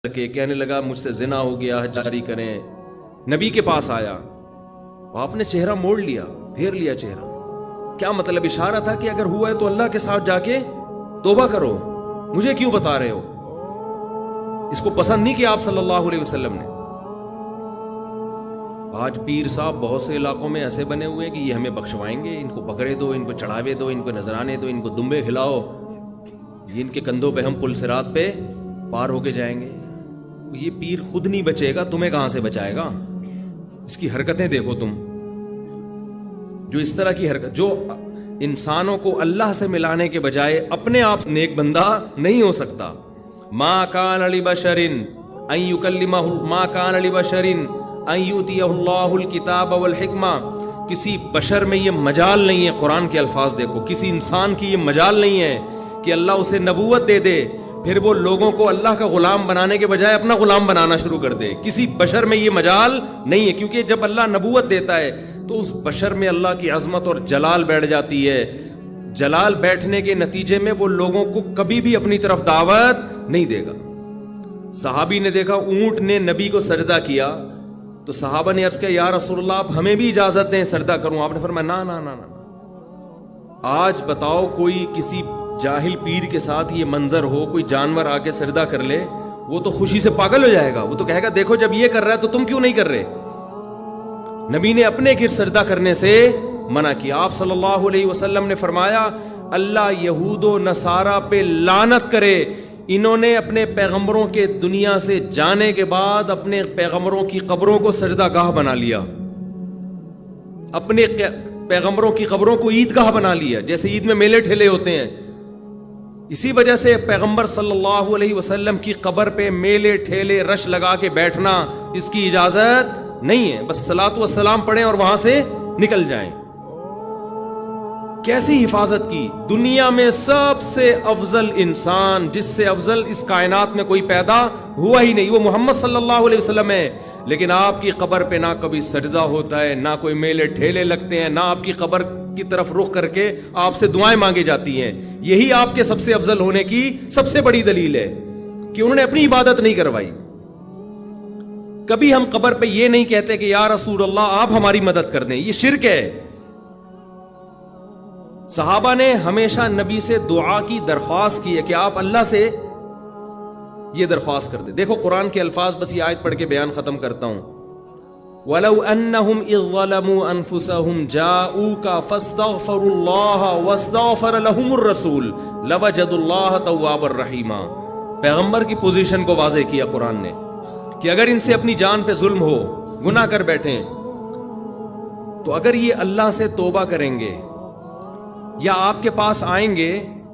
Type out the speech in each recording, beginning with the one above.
کہ کہنے لگا مجھ سے زنا ہو گیا ہے، جاری کریں. نبی کے پاس آیا، آپ نے چہرہ موڑ لیا، پھیر لیا چہرہ. کیا مطلب؟ اشارہ تھا کہ اگر ہوا ہے تو اللہ کے ساتھ جا کے توبہ کرو، مجھے کیوں بتا رہے ہو؟ اس کو پسند نہیں کیا آپ صلی اللہ علیہ وسلم نے. آج پیر صاحب بہت سے علاقوں میں ایسے بنے ہوئے ہیں کہ یہ ہمیں بخشوائیں گے، ان کو بکرے دو، ان کو چڑھاوے دو، ان کو نذرانے دو، ان کو دمبے کھلاؤ، یہ ان کے کندھوں پہ ہم پل صراط پہ پار ہو کے جائیں گے. یہ پیر خود نہیں بچے گا، تمہیں کہاں سے بچائے گا؟ اس کی حرکتیں دیکھو تم، جو اس طرح کی حرکت، جو انسانوں کو اللہ سے ملانے کے بجائے اپنے آپ نیک بندہ نہیں ہو سکتا. ما کان لبشر ان یکلمہ، ما کان لبشر ان یؤتیہ اللہ الکتاب والحکمہ. کسی بشر میں یہ مجال نہیں ہے، قرآن کے الفاظ دیکھو، کسی انسان کی یہ مجال نہیں ہے کہ اللہ اسے نبوت دے دے پھر وہ لوگوں کو اللہ کا غلام بنانے کے بجائے اپنا غلام بنانا شروع کر دے. کسی بشر میں یہ مجال نہیں ہے، کیونکہ جب اللہ نبوت دیتا ہے تو اس بشر میں اللہ کی عظمت اور جلال بیٹھ جاتی ہے. جلال بیٹھنے کے نتیجے میں وہ لوگوں کو کبھی بھی اپنی طرف دعوت نہیں دے گا. صحابی نے دیکھا اونٹ نے نبی کو سجدہ کیا تو صحابہ نے عرض کیا یا رسول اللہ آپ ہمیں بھی اجازت دیں سجدہ کروں. آپ نے فرمایا نا نا نا نا. آج بتاؤ کوئی کسی جاہل پیر کے ساتھ یہ منظر ہو، کوئی جانور آ کے سجدہ کر لے، وہ تو خوشی سے پاگل ہو جائے گا. وہ تو کہے گا دیکھو جب یہ کر رہا ہے تو تم کیوں نہیں کر رہے؟ نبی نے اپنے گھر سجدہ کرنے سے منع کیا. آپ صلی اللہ علیہ وسلم نے فرمایا اللہ یہود و نصارہ پہ لعنت کرے، انہوں نے اپنے پیغمبروں کے دنیا سے جانے کے بعد اپنے پیغمبروں کی قبروں کو سجدہ گاہ بنا لیا، اپنے پیغمبروں کی قبروں کو عیدگاہ بنا لیا، جیسے عید میں میلے ٹھیلے ہوتے ہیں. اسی وجہ سے پیغمبر صلی اللہ علیہ وسلم کی قبر پہ میلے ٹھیلے رش لگا کے بیٹھنا اس کی اجازت نہیں ہے. بس صلاۃ و سلام پڑھیں اور وہاں سے نکل جائیں. کیسی حفاظت کی؟ دنیا میں سب سے افضل انسان، جس سے افضل اس کائنات میں کوئی پیدا ہوا ہی نہیں، وہ محمد صلی اللہ علیہ وسلم ہے. لیکن آپ کی قبر پہ نہ کبھی سجدہ ہوتا ہے، نہ کوئی میلے ٹھیلے لگتے ہیں، نہ آپ کی قبر کی طرف رخ کر کے آپ سے دعائیں مانگی جاتی ہیں. یہی آپ کے سب سے افضل ہونے کی سب سے بڑی دلیل ہے کہ انہوں نے اپنی عبادت نہیں کروائی. کبھی ہم قبر پہ یہ نہیں کہتے کہ یا رسول اللہ آپ ہماری مدد کر دیں، یہ شرک ہے. صحابہ نے ہمیشہ نبی سے دعا کی درخواست کی ہے کہ آپ اللہ سے یہ درخواست کر دیں. دیکھو قرآن کے الفاظ، بس یہ آیت پڑھ کے بیان ختم کرتا ہوں. وَلَوْ أَنَّهُمْ إِذْ ظَلَمُوا أَنفُسَهُمْ جَاءُوكَ فَاسْتَغْفَرُوا اللَّهَ وَاسْتَغْفَرَ لَهُمُ الرَّسُولُ لَوَجَدُوا اللَّهَ تَوَّابًا رَحِيمًا. پیغمبر کی پوزیشن کو واضح کیا قرآن نے کہ اگر ان سے اپنی جان پہ ظلم ہو، گناہ کر بیٹھیں، تو اگر یہ اللہ سے توبہ کریں گے یا آپ کے پاس آئیں گے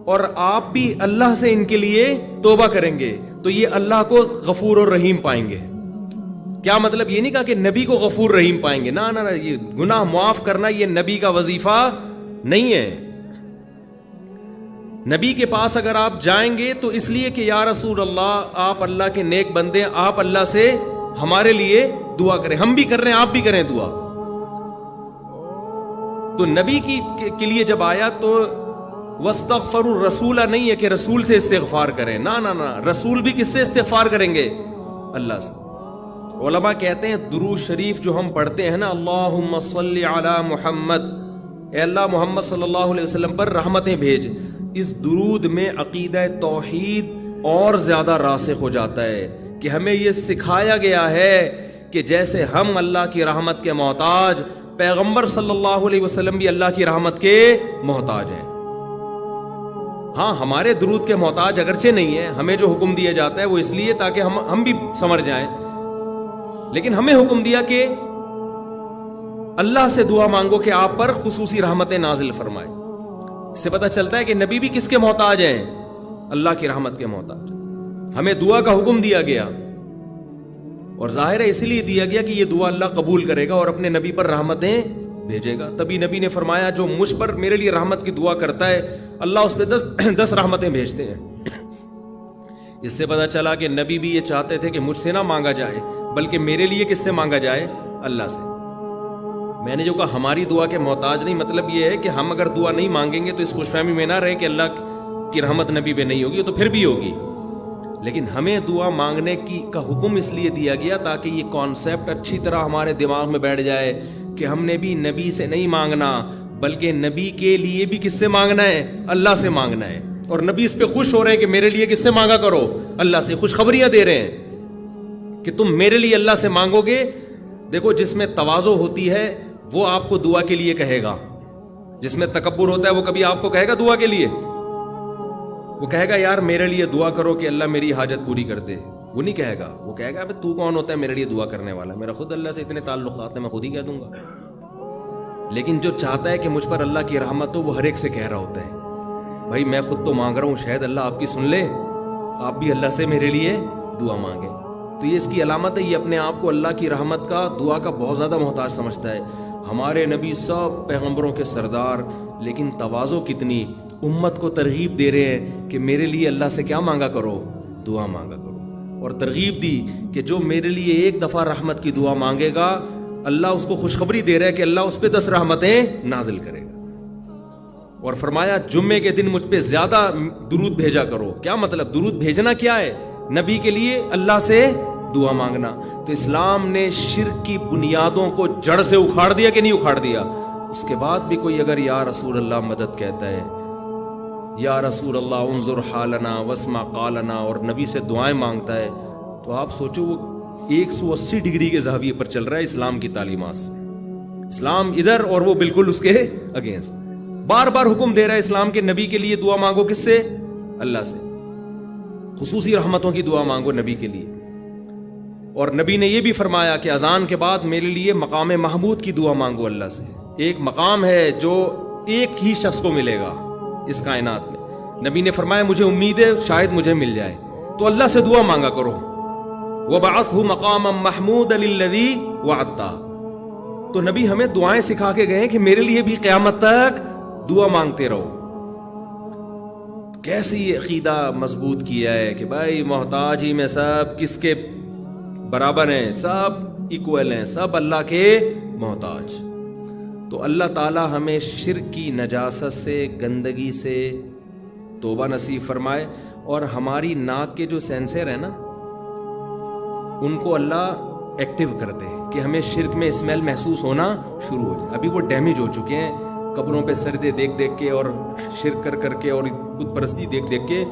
اور آپ بھی اللہ سے ان کے لیے توبہ کریں گے تو یہ اللہ کو غفور اور رحیم پائیں گے. کیا مطلب؟ یہ نہیں کہا کہ نبی کو غفور رحیم پائیں گے، نہ نہ، یہ گناہ معاف کرنا یہ نبی کا وظیفہ نہیں ہے. نبی کے پاس اگر آپ جائیں گے تو اس لیے کہ یا رسول اللہ آپ اللہ کے نیک بندے، آپ اللہ سے ہمارے لیے دعا کریں. ہم بھی کر رہے ہیں، آپ بھی کریں دعا. تو نبی کے لیے جب آیا تو وَاسْتَغْفَرُوا الرَّسُولَ نہیں ہے کہ رسول سے استغفار کریں، نہ نہ نہ، رسول بھی کس سے استغفار کریں گے؟ اللہ سے. علماء کہتے ہیں درود شریف جو ہم پڑھتے ہیں نا، اللہم صلی علی محمد، اے اللہ محمد صلی اللہ علیہ وسلم پر رحمتیں بھیج، اس درود میں عقیدہ توحید اور زیادہ راسخ ہو جاتا ہے کہ ہمیں یہ سکھایا گیا ہے کہ جیسے ہم اللہ کی رحمت کے محتاج، پیغمبر صلی اللہ علیہ وسلم بھی اللہ کی رحمت کے محتاج ہیں. ہاں ہمارے درود کے محتاج اگرچہ نہیں ہے، ہمیں جو حکم دیا جاتا ہے وہ اس لیے تاکہ ہم بھی سمجھ جائیں، لیکن ہمیں حکم دیا کہ اللہ سے دعا مانگو کہ آپ پر خصوصی رحمتیں نازل فرمائے. اس سے پتہ چلتا ہے کہ نبی بھی کس کے محتاج ہیں؟ اللہ کی رحمت کے محتاج. ہمیں دعا کا حکم دیا گیا اور ظاہر ہے اسی لیے دیا گیا کہ یہ دعا اللہ قبول کرے گا اور اپنے نبی پر رحمتیں بھیجے گا. تبھی نبی نے فرمایا جو مجھ پر میرے لیے رحمت کی دعا کرتا ہے اللہ اس پہ 10 رحمتیں بھیجتے ہیں. اس سے پتہ چلا کہ نبی بھی یہ چاہتے تھے کہ مجھ سے نہ مانگا جائے بلکہ میرے لیے کس سے مانگا جائے؟ اللہ سے. میں نے جو کہا ہماری دعا کے محتاج نہیں، مطلب یہ ہے کہ ہم اگر دعا نہیں مانگیں گے تو اس خوش فہمی میں نہ رہے کہ اللہ کی رحمت نبی پہ نہیں ہوگی، تو پھر بھی ہوگی. لیکن ہمیں دعا مانگنے کا حکم اس لیے دیا گیا تاکہ یہ کانسیپٹ اچھی طرح ہمارے دماغ میں بیٹھ جائے کہ ہم نے بھی نبی سے نہیں مانگنا بلکہ نبی کے لیے بھی کس سے مانگنا ہے؟ اللہ سے مانگنا ہے. اور نبی اس پہ خوش ہو رہے ہیں کہ میرے لیے کس سے مانگا کرو؟ اللہ سے. خوشخبریاں دے رہے ہیں کہ تم میرے لیے اللہ سے مانگو گے. دیکھو جس میں تواضع ہوتی ہے وہ آپ کو دعا کے لیے کہے گا، جس میں تکبر ہوتا ہے وہ کبھی آپ کو کہے گا دعا کے لیے؟ وہ کہے گا یار میرے لیے دعا کرو کہ اللہ میری حاجت پوری کر دے. وہ نہیں کہے گا. وہ کہے گا تو کون ہوتا ہے میرے لیے دعا کرنے والا؟ میرا خود اللہ سے اتنے تعلقات ہیں، میں خود ہی کہہ دوں گا. لیکن جو چاہتا ہے کہ مجھ پر اللہ کی رحمت ہو وہ ہر ایک سے کہہ رہا ہوتا ہے بھائی میں خود تو مانگ رہا ہوں، شاید اللہ آپ کی سن لے، آپ بھی اللہ سے میرے لیے دعا مانگیں. تو یہ اس کی علامت ہے، یہ اپنے آپ کو اللہ کی رحمت کا، دعا کا بہت زیادہ محتاج سمجھتا ہے. ہمارے نبی سب پیغمبروں کے سردار، لیکن تواضع کتنی، امت کو ترغیب دے رہے ہیں کہ میرے لیے اللہ سے کیا مانگا کرو؟ دعا مانگا کرو. اور ترغیب دی کہ جو میرے لیے ایک دفعہ رحمت کی دعا مانگے گا اللہ اس کو خوشخبری دے رہا ہے کہ اللہ اس پہ 10 رحمتیں نازل کرے گا. اور فرمایا جمعے کے دن مجھ پہ زیادہ درود بھیجا کرو. کیا مطلب؟ درود بھیجنا کیا ہے؟ نبی کے لیے اللہ سے دعا مانگنا. تو اسلام نے شرک کی بنیادوں کو جڑ سے اکھاڑ دیا کہ نہیں اکھاڑ دیا؟ اس کے بعد بھی کوئی اگر یا رسول اللہ مدد کہتا ہے، یا رسول اللہ انظر حالنا واسمع قالنا، اور نبی سے دعائیں مانگتا ہے، تو آپ سوچو وہ 180 ڈگری کے زاویے پر چل رہا ہے اسلام کی تعلیمات سے. اسلام ادھر اور وہ بالکل اس کے اگینسٹ. بار بار حکم دے رہا ہے اسلام کے نبی کے لیے دعا مانگو. کس سے؟ اللہ سے. خصوصی رحمتوں کی دعا مانگو نبی کے لیے. اور نبی نے یہ بھی فرمایا کہ اذان کے بعد میرے لیے مقام محمود کی دعا مانگو اللہ سے. ایک مقام ہے جو ایک ہی شخص کو ملے گا اس کائنات میں. نبی نے فرمایا مجھے امید ہے شاید مجھے مل جائے، تو اللہ سے دعا مانگا کرو. وَبَعَثْهُ مَقَامًا مَحْمُودًا لِلَّذِي وَعَدتَّ. تو نبی ہمیں دعائیں سکھا کے گئے کہ میرے لیے بھی قیامت تک دعا مانگتے رہو. کیسی عقیدہ مضبوط کیا ہے کہ بھائی محتاج ہی میں سب کس کے برابر ہیں، سب ایکول ہیں، سب اللہ کے محتاج. تو اللہ تعالی ہمیں شرک کی نجاست سے، گندگی سے توبہ نصیب فرمائے، اور ہماری ناک کے جو سینسر ہیں نا ان کو اللہ ایکٹیو کر دے کہ ہمیں شرک میں اسمیل محسوس ہونا شروع ہو جائے. ابھی وہ ڈیمیج ہو چکے ہیں قبروں پہ سردے دیکھ دیکھ کے اور شرک کر کر کے اور بت پرستی دیکھ دیکھ کے.